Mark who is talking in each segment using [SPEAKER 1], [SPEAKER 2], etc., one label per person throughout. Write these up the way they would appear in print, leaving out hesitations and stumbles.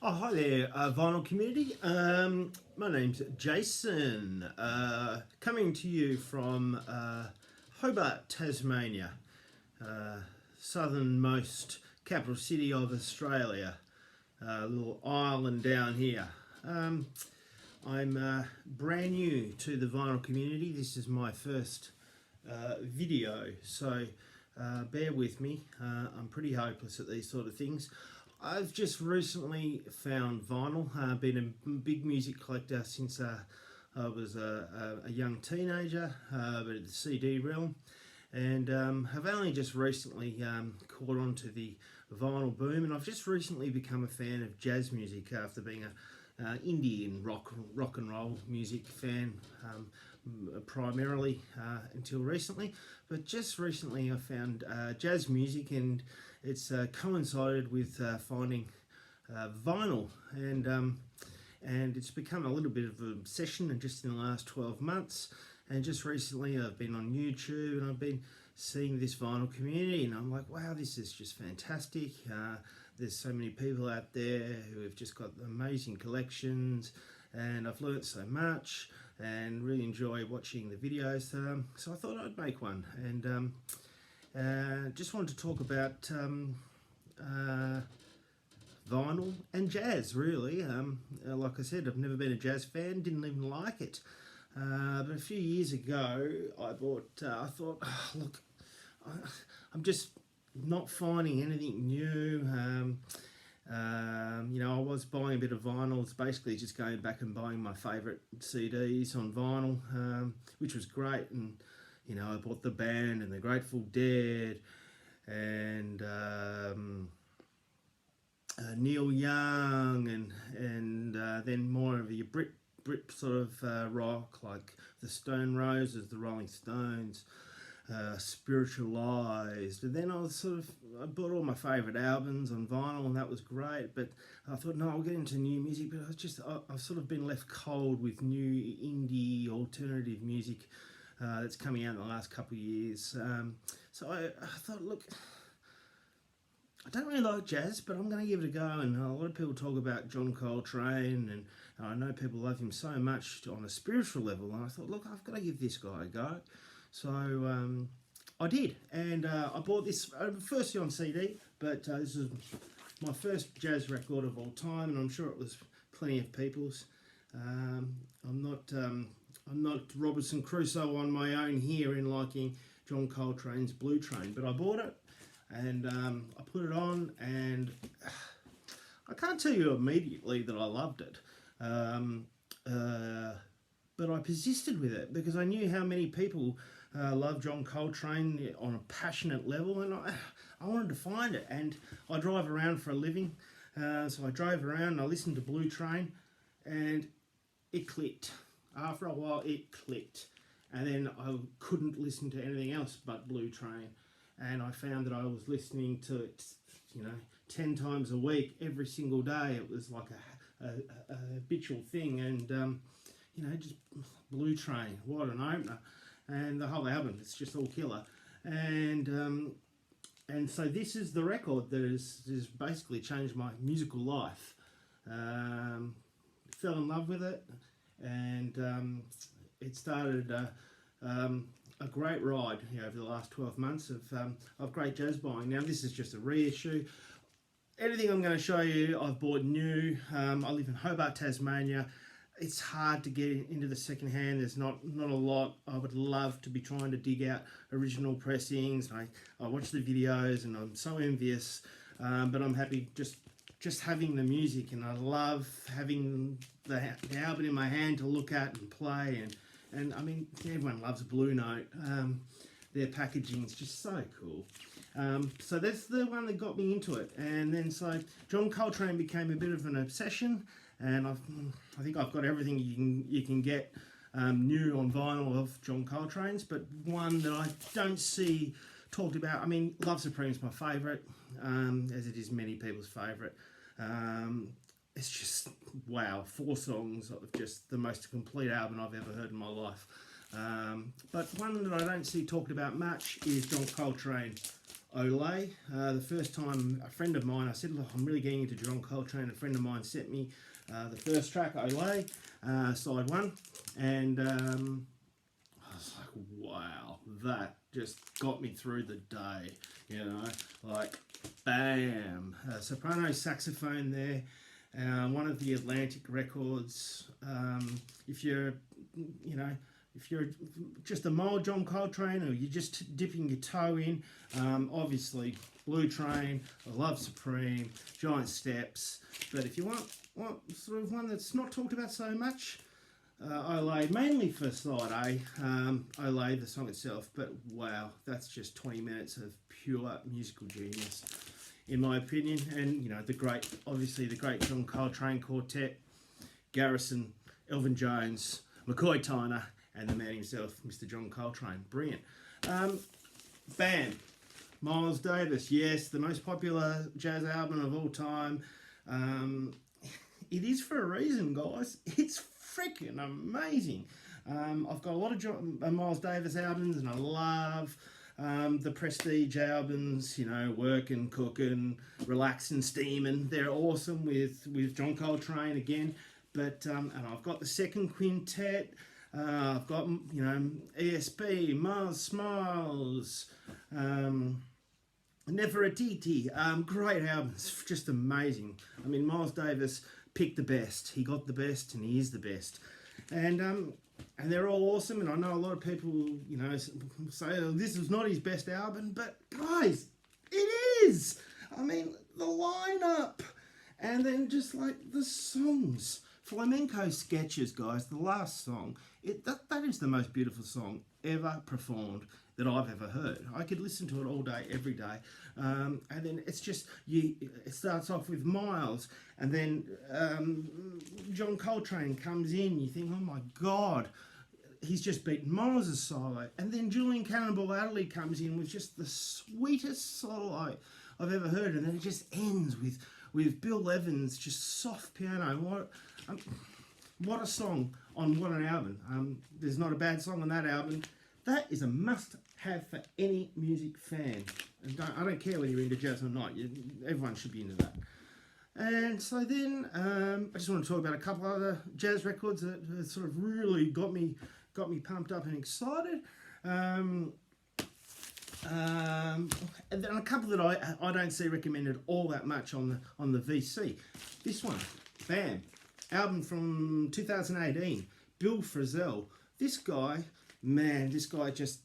[SPEAKER 1] Oh, hi there, vinyl community. My name's Jason, coming to you from Hobart, Tasmania, southernmost capital city of Australia, a little island down here. I'm brand new to the vinyl community. This is my first video, so bear with me. I'm pretty hopeless at these sort of things. I've just recently found vinyl. I've been a big music collector since I was a young teenager, but at the CD realm, and have only just recently caught on to the vinyl boom. And I've just recently become a fan of jazz music after being a indie and rock and roll music fan primarily until recently. But just recently I found jazz music, and it's coincided with finding vinyl, and it's become a little bit of an obsession and just in the last 12 months. And just recently I've been on YouTube and I've been seeing this vinyl community, and I'm like, wow, this is just fantastic. There's so many people out there who have just got amazing collections, and I've learnt so much and really enjoy watching the videos. So I thought I'd make one, and just wanted to talk about vinyl and jazz, really. Like I said, I've never been a jazz fan, didn't even like it. But a few years ago, I thought, oh, look, I'm just not finding anything new. I was buying a bit of vinyl. It's basically just going back and buying my favourite CDs on vinyl, which was great. And I bought the Band and the Grateful Dead and Neil Young, and then more of your Brit sort of rock, like the Stone Roses, the Rolling Stones, Spiritualized. And then I bought all my favourite albums on vinyl, and that was great. But I thought, no, I'll get into new music. But I've sort of been left cold with new indie alternative music that's coming out in the last couple of years. So I thought, look, I don't really like jazz, but I'm going to give it a go. And a lot of people talk about John Coltrane, and I know people love him so much on a spiritual level. And I thought, look, I've got to give this guy a go. So I did, and I bought this firstly on CD, but this is my first jazz record of all time, and I'm sure it was plenty of people's. I'm not Robinson Crusoe on my own here in liking John Coltrane's Blue Train, but I bought it, and I put it on, and I can't tell you immediately that I loved it. But I persisted with it because I knew how many people love John Coltrane on a passionate level, and I wanted to find it. And I drive around for a living, so I drove around and I listened to Blue Train, and it clicked. After a while it clicked, and then I couldn't listen to anything else but Blue Train, and I found that I was listening to it 10 times a week, every single day. It was like a habitual thing, and just Blue Train, what an opener. And the whole album, it's just all killer. And so this is the record that has basically changed my musical life. Fell in love with it, and it started a great ride over the last 12 months of great jazz buying. Now this is just a reissue. Anything I'm going to show you, I've bought new. I live in Hobart, Tasmania. It's hard to get into the second hand. There's not a lot. I would love to be trying to dig out original pressings. I watch the videos and I'm so envious, but I'm happy just having the music, and I love having the album in my hand to look at and play. And I mean, everyone loves Blue Note. Their packaging is just so cool. So that's the one that got me into it. And then so John Coltrane became a bit of an obsession, and I think I've got everything you can get new on vinyl of John Coltrane's, but one that I don't see talked about. I mean, Love Supreme is my favourite, as it is many people's favourite. It's just, wow, 4 songs of just the most complete album I've ever heard in my life. But one that I don't see talked about much is John Coltrane. Olay. The first time a friend of mine, I said, look, I'm really getting into John Coltrane. A friend of mine sent me the first track, Olay, side one, and I was like, wow, that just got me through the day, you know, like, bam, soprano saxophone there, one of the Atlantic records. If you're, you know, if you're just a mild John Coltrane or you're just dipping your toe in, obviously Blue Train, Love Supreme, Giant Steps. But if you want sort of one that's not talked about so much, Olay, mainly for side A, Olay, the song itself. But wow, that's just 20 minutes of pure musical genius, in my opinion. And you know, obviously the great John Coltrane Quartet, Garrison, Elvin Jones, McCoy Tyner, and the man himself, Mr. John Coltrane. Brilliant. Bam. Miles Davis. Yes, the most popular jazz album of all time. It is for a reason, guys. It's freaking amazing. I've got a lot of Miles Davis albums, and I love the Prestige albums, you know, Workin', Cookin', Relaxin', Steamin'. They're awesome with John Coltrane again. But and I've got the second quintet. I've got, you know, ESP, Mars Smiles, Nefertiti. Great albums, just amazing. I mean, Miles Davis picked the best. He got the best, and he is the best. And they're all awesome. And I know a lot of people, you know, say, oh, this is not his best album, but guys, it is. I mean, the lineup, and then just like the songs. Flamenco Sketches, guys, the last song, that is the most beautiful song ever performed that I've ever heard. I could listen to it all day, every day. And then it's just, it starts off with Miles, and then John Coltrane comes in, you think, oh my God, he's just beaten Miles' solo. And then Julian Cannonball Adderley comes in with just the sweetest solo I've ever heard, and then it just ends with Bill Evans, just soft piano. What a song on what an album. There's not a bad song on that album. That is a must-have for any music fan. And I don't care whether you're into jazz or not. Everyone should be into that. And so then I just want to talk about a couple other jazz records that sort of really got me pumped up and excited. And then a couple that I don't see recommended all that much on the VC. This one, bam, album from 2018, Bill Frisell. This guy just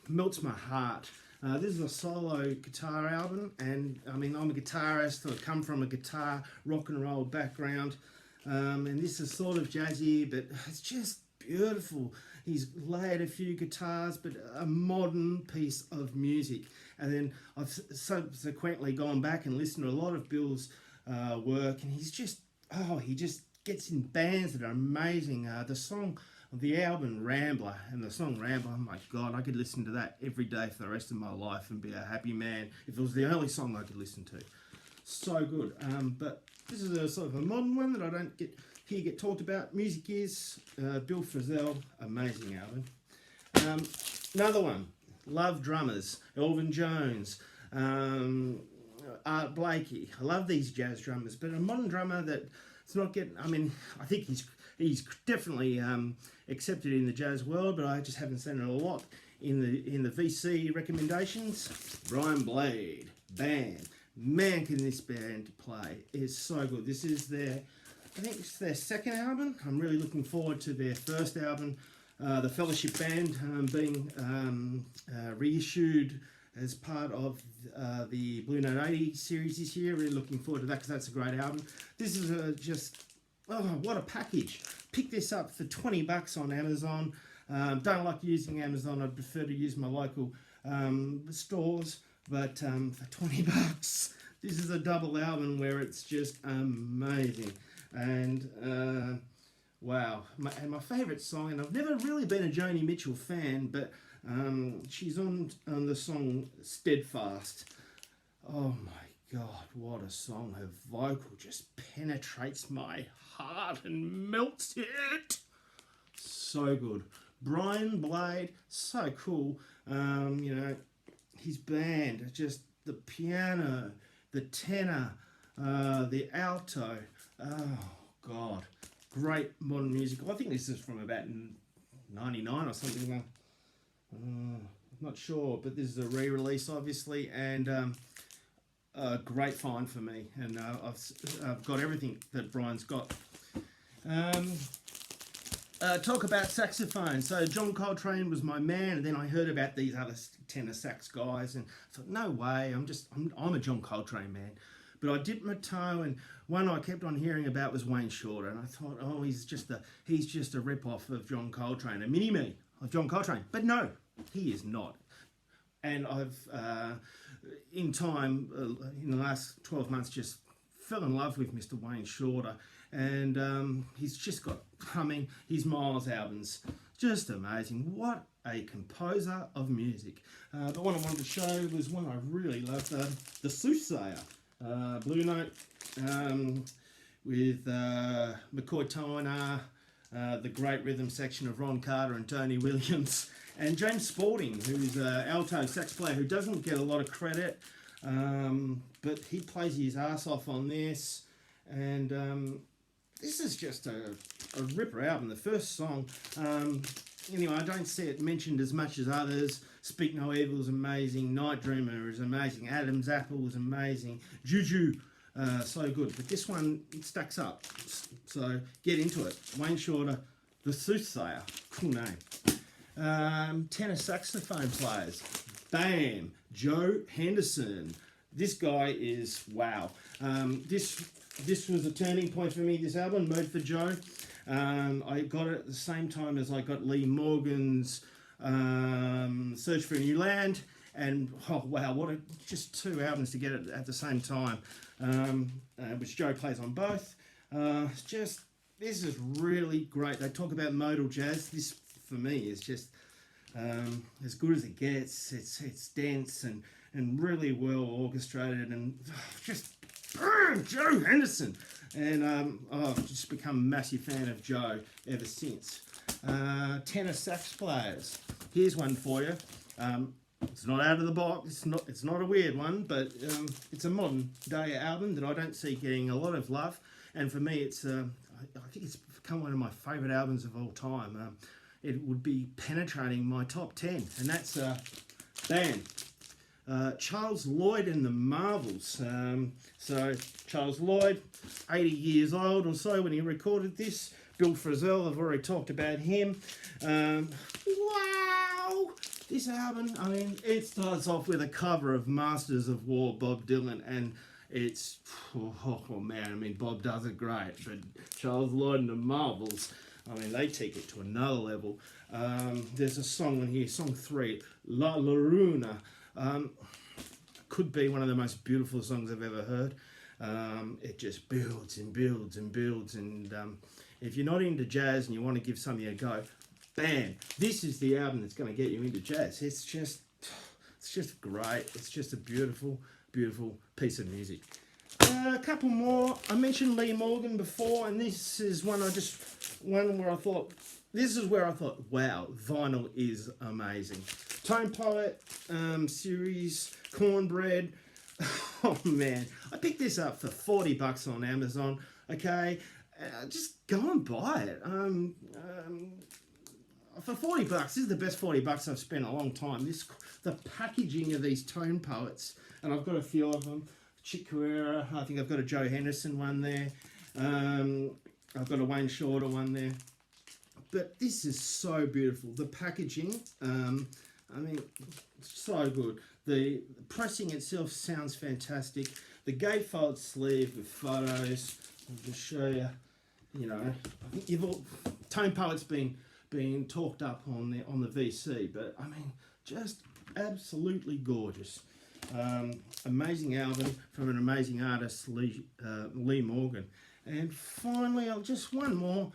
[SPEAKER 1] melts my heart. This is a solo guitar album, and I mean, I'm a guitarist. I come from a guitar rock and roll background, and this is sort of jazzy, but it's just beautiful. He's layered a few guitars, but a modern piece of music. And then I've subsequently gone back and listened to a lot of Bill's work, and he just gets in bands that are amazing. The album Rambler, and the song Rambler, oh my God, I could listen to that every day for the rest of my life and be a happy man if it was the only song I could listen to. So good. But this is a sort of a modern one that I don't get talked about. Music is Bill Frisell, amazing album. Another one, Love Drummers, Elvin Jones, Art Blakey. I love these jazz drummers, but a modern drummer that's not getting, I mean, I think he's definitely accepted in the jazz world, but I just haven't seen it a lot in the VC recommendations. Brian Blade, band. Man, can this band play. It's so good. This is I think it's their second album. I'm really looking forward to their first album, the Fellowship Band, being reissued as part of the Blue Note 80 series this year. Really looking forward to that because that's a great album. This is just, oh, what a package. Pick this up for $20 on Amazon. Don't like using Amazon. I'd prefer to use my local stores. But for $20, this is a double album where it's just amazing. And wow, my favourite song, and I've never really been a Joni Mitchell fan, but she's on the song Steadfast. Oh my God, what a song. Her vocal just penetrates my heart and melts it. so good. Brian Blade, so cool. You know, his band, just the piano, the tenor, the alto. Oh, God. Great modern music. I think this is from about 99 or something. I'm not sure, but this is a re-release, obviously, and a great find for me. And I've got everything that Brian's got. Talk about saxophone. So John Coltrane was my man, and then I heard about these other tenor sax guys, and I thought, no way, I'm a John Coltrane man. But I dipped my toe, and one I kept on hearing about was Wayne Shorter, and I thought, oh, he's just a rip-off of John Coltrane, a mini-me of John Coltrane. But no, he is not. And I've, in time, in the last 12 months, just fell in love with Mr. Wayne Shorter, and he's just got, his Miles albums, just amazing. What a composer of music. But what I wanted to show was one I really loved, The Soothsayer. Blue Note, with McCoy Tyner, the great rhythm section of Ron Carter and Tony Williams, and James Spaulding, who's an alto sax player who doesn't get a lot of credit, but he plays his ass off on this, and this is just a ripper album. The first song, anyway, I don't see it mentioned as much as others. Speak No Evil is amazing. Night Dreamer is amazing. Adam's Apple is amazing. Juju, so good. But this one, it stacks up. So get into it. Wayne Shorter, The Soothsayer. Cool name. Tenor saxophone players. Bam. Joe Henderson. This guy is wow. This was a turning point for me, this album, Mode for Joe. I got it at the same time as I got Lee Morgan's Search for a New Land, and oh wow, just two albums to get it at the same time, which Joe plays on both. This is really great. They talk about modal jazz. This for me is just as good as it gets. It's dense and really well orchestrated, and just Joe Henderson. And I've just become a massive fan of Joe ever since. Tenor sax players. Here's one for you. It's not out of the box. It's not a weird one, but it's a modern day album that I don't see getting a lot of love. And for me, it's I think it's become one of my favourite albums of all time. It would be penetrating my top 10, and that's band. Charles Lloyd and the Marvels. So Charles Lloyd, 80 years old or so when he recorded this. Bill Frisell, I've already talked about him. Wow! This album, I mean, it starts off with a cover of Masters of War, Bob Dylan, and it's, oh man, I mean, Bob does it great, but Charles Lloyd and the Marvels, I mean, they take it to another level. There's a song on here, song 3, La Luna. Could be one of the most beautiful songs I've ever heard. It just builds and builds and builds, and if you're not into jazz and you want to give something a go, bam, this is the album that's going to get you into jazz. It's just great. It's just a beautiful, beautiful piece of music. A couple more. I mentioned Lee Morgan before, and this is where I thought, wow, vinyl is amazing. Tone Poet series, Cornbread. Oh man, I picked this up for $40 on Amazon. Okay, just go and buy it. For $40, this is the best $40 I've spent in a long time. The packaging of these Tone Poets, and I've got a few of them. Chick Corea, I think I've got a Joe Henderson one there. I've got a Wayne Shorter one there. But this is so beautiful. The packaging, I mean, so good. The pressing itself sounds fantastic. The gatefold sleeve with photos. I'll just show you. You know, I think Tone Poet's been talked up on the VC, but I mean, just absolutely gorgeous. Amazing album from an amazing artist, Lee Morgan. And finally, just one more.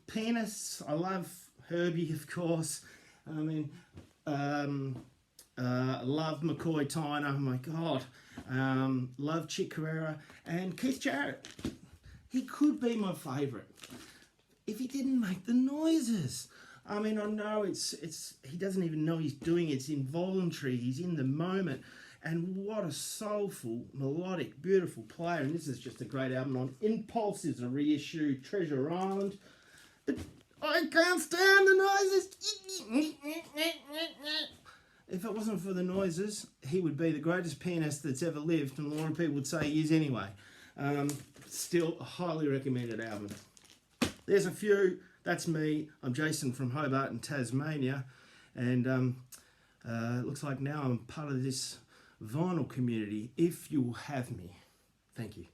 [SPEAKER 1] Pianists. I love Herbie, of course. I mean, love McCoy Tyner. Oh my God. Love Chick Corea and Keith Jarrett. He could be my favourite. if he didn't make the noises. I mean, I know it's he doesn't even know he's doing it. It's involuntary. He's in the moment. And what a soulful, melodic, beautiful player. And this is just a great album. On Impulse is a reissue, Treasure Island. But I can't stand the noises. If it wasn't for the noises, he would be the greatest pianist that's ever lived, and a lot of people would say he is anyway. Still a highly recommended album. There's a few. That's me. I'm Jason from Hobart in Tasmania, and it looks like now I'm part of this vinyl community, if you'll have me. Thank you.